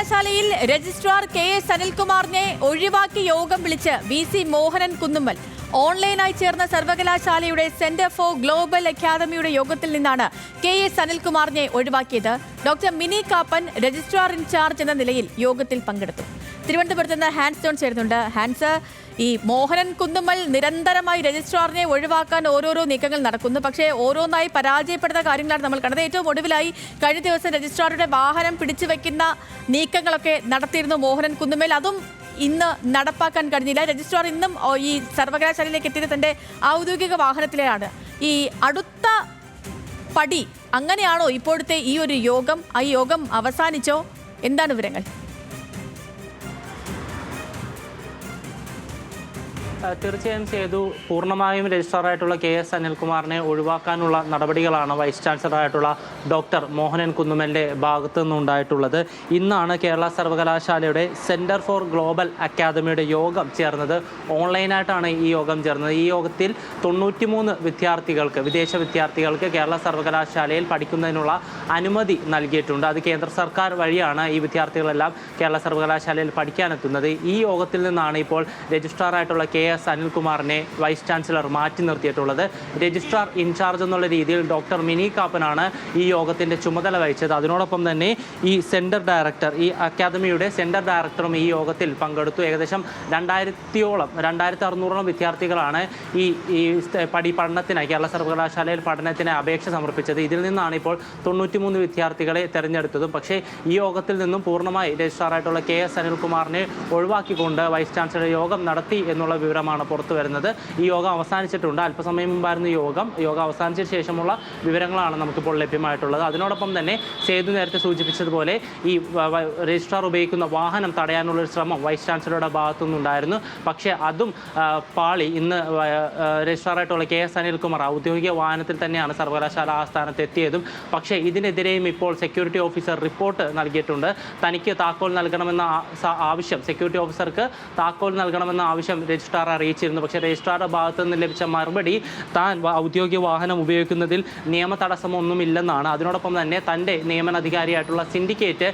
സർവകലാശാലയിൽ registrar KS അനിൽകുമാറിനെ ഒഴിവാക്കി യോഗം വിളിച്ച് VC മോഹനൻ കുന്നുമ്മൽ. ഓൺലൈനായി ചേർന്ന സർവകലാശാലയുടെ സെന്റർ ഫോർ ഗ്ലോബൽ അക്കാദമിയുടെ യോഗത്തിൽ നിന്നാണ് KS അനിൽകുമാറിനെ ഒഴിവാക്കിയത്. Doctor Mini Kappan registrar in charge എന്ന നിലയിൽ യോഗത്തിൽ പങ്കെടുത്തു. തിരുവനന്തപുരത്ത് നിന്ന് ഹാൻസ് ജോൺ ചേരുന്നുണ്ട്. ഹാൻസ്, ഈ മോഹനൻ കുന്നുമ്മൽ നിരന്തരമായി രജിസ്ട്രാറിനെ ഒഴിവാക്കാൻ ഓരോരോ നീക്കങ്ങൾ നടക്കുന്നു. പക്ഷേ ഓരോന്നായി പരാജയപ്പെടുന്ന കാര്യങ്ങളാണ് നമ്മൾ കണ്ടത്. ഏറ്റവും ഒടുവിലായി കഴിഞ്ഞ ദിവസം രജിസ്ട്രാറുടെ വാഹനം പിടിച്ചു വെക്കുന്ന നീക്കങ്ങളൊക്കെ നടത്തിയിരുന്നു മോഹനൻ കുന്നുമ്മൽ. അതും ഇന്ന് നടപ്പാക്കാൻ കഴിഞ്ഞില്ല. രജിസ്ട്രാർ ഇന്നും ഈ സർവകലാശാലയിലേക്ക് എത്തിയത് തന്റെ ഔദ്യോഗിക വാഹനത്തിലാണ്. ഈ അടുത്ത പടി അങ്ങനെയാണോ ഇപ്പോഴത്തെ ഈ ഒരു യോഗം? ആ യോഗം അവസാനിച്ചോ? എന്താണ് വിവരങ്ങൾ? തീർച്ചയായും ചെയ്തു. പൂർണ്ണമായും രജിസ്ട്രാറായിട്ടുള്ള KS അനിൽകുമാറിനെ ഒഴിവാക്കാനുള്ള നടപടികളാണ് വൈസ് ചാൻസലറായിട്ടുള്ള ഡോക്ടർ മോഹനൻ കുന്നുമ്മലിൻ്റെ ഭാഗത്തു നിന്നുണ്ടായിട്ടുള്ളത്. ഇന്നാണ് കേരള സർവകലാശാലയുടെ സെൻറ്റർ ഫോർ ഗ്ലോബൽ അക്കാദമിയുടെ യോഗം ചേർന്നത്. ഓൺലൈനായിട്ടാണ് ഈ യോഗം ചേർന്നത്. ഈ യോഗത്തിൽ 93 വിദ്യാർത്ഥികൾക്ക്, വിദേശ വിദ്യാർത്ഥികൾക്ക് കേരള സർവകലാശാലയിൽ പഠിക്കുന്നതിനുള്ള അനുമതി നൽകിയിട്ടുണ്ട്. അത് കേന്ദ്ര സർക്കാർ വഴിയാണ് ഈ വിദ്യാർത്ഥികളെല്ലാം കേരള സർവകലാശാലയിൽ പഠിക്കാനെത്തുന്നത്. ഈ യോഗത്തിൽ നിന്നാണ് ഇപ്പോൾ രജിസ്ട്രാറായിട്ടുള്ള KS അനിൽകുമാറിനെ വൈസ് ചാൻസലർ മാറ്റി നിർത്തിയിട്ടുള്ളത്. രജിസ്ട്രാർ ഇൻചാർജ് എന്നുള്ള രീതിയിൽ ഡോക്ടർ മിനി കാപ്പനാണ് ഈ യോഗത്തിൻ്റെ ചുമതല വഹിച്ചത്. അതിനോടൊപ്പം തന്നെ ഈ സെൻറ്റർ ഡയറക്ടർ, ഈ അക്കാദമിയുടെ സെൻറ്റർ ഡയറക്ടറും ഈ യോഗത്തിൽ പങ്കെടുത്തു. ഏകദേശം 2600 വിദ്യാർത്ഥികളാണ് ഈ പഠനത്തിനായി കേരള സർവകലാശാലയിൽ പഠനത്തിന് അപേക്ഷ സമർപ്പിച്ചത്. ഇതിൽ നിന്നാണ് ഇപ്പോൾ 93 വിദ്യാർത്ഥികളെ തിരഞ്ഞെടുത്തതും. പക്ഷേ ഈ യോഗത്തിൽ നിന്നും പൂർണ്ണമായി രജിസ്ട്രാറായിട്ടുള്ള KS അനിൽകുമാറിനെ ഒഴിവാക്കിക്കൊണ്ട് വൈസ് ചാൻസലർ യോഗം നടത്തി എന്നുള്ള വിവരമാണ് പുറത്തു വരുന്നത്. ഈ യോഗം അവസാനിച്ചിട്ടുണ്ട്. അല്പസമയം മുമ്പായിരുന്നു യോഗം അവസാനിച്ച ശേഷമുള്ള വിവരങ്ങളാണ് നമുക്കിപ്പോൾ ലഭ്യമായിട്ടുള്ളത്. അതിനോടൊപ്പം തന്നെ സേതു നേരത്തെ സൂചിപ്പിച്ചതുപോലെ ഈ രജിസ്ട്രാർ ഉപയോഗിക്കുന്ന വാഹനം തടയാനുള്ളൊരു ശ്രമം വൈസ് ചാൻസലറുടെ ഭാഗത്തുനിന്നുണ്ടായിരുന്നു. പക്ഷേ അതും പാളി. ഇന്ന് രജിസ്ട്രാറായിട്ടുള്ള KS അനിൽകുമാർ ഔദ്യോഗിക വാഹനത്തിൽ തന്നെയാണ് സർവകലാശാല ആസ്ഥാനത്ത് എത്തിയതും. പക്ഷേ ഇതിനെതിരെയും ഇപ്പോൾ സെക്യൂരിറ്റി ഓഫീസർ റിപ്പോർട്ട് നൽകിയിട്ടുണ്ട്. തനിക്ക് താക്കോൽ നൽകണമെന്ന ആവശ്യം, സെക്യൂരിറ്റി ഓഫീസർക്ക് താക്കോൽ നൽകണമെന്ന ആവശ്യം രജിസ്ട്രാർ അറിയിച്ചിരുന്നു. പക്ഷേ രജിസ്ട്രാറുടെ ഭാഗത്തു നിന്ന് ലഭിച്ച മറുപടി താൻ ഔദ്യോഗിക വാഹനം ഉപയോഗിക്കുന്നതിൽ നിയമ തടസ്സമൊന്നുമില്ലെന്നാണ്. അതിനോടൊപ്പം തന്നെ തൻ്റെ നിയമനാധികാരിയായിട്ടുള്ള സിൻഡിക്കേറ്റ്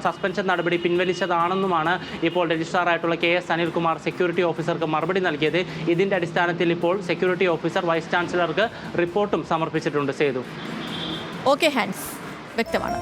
സസ്പെൻഷൻ നടപടി പിൻവലിച്ചതാണെന്നുമാണ് ഇപ്പോൾ രജിസ്ട്രാറായിട്ടുള്ള KS അനിൽകുമാർ സെക്യൂരിറ്റി ഓഫീസർക്ക് മറുപടി നൽകിയത്. ഇതിൻ്റെ അടിസ്ഥാനത്തിൽ ഇപ്പോൾ സെക്യൂരിറ്റി ഓഫീസർ വൈസ് ചാൻസലർക്ക് റിപ്പോർട്ടും സമർപ്പിച്ചിട്ടുണ്ട്. സേതു. ഓക്കെ ഹാൻസ്, വ്യക്തമാണ്.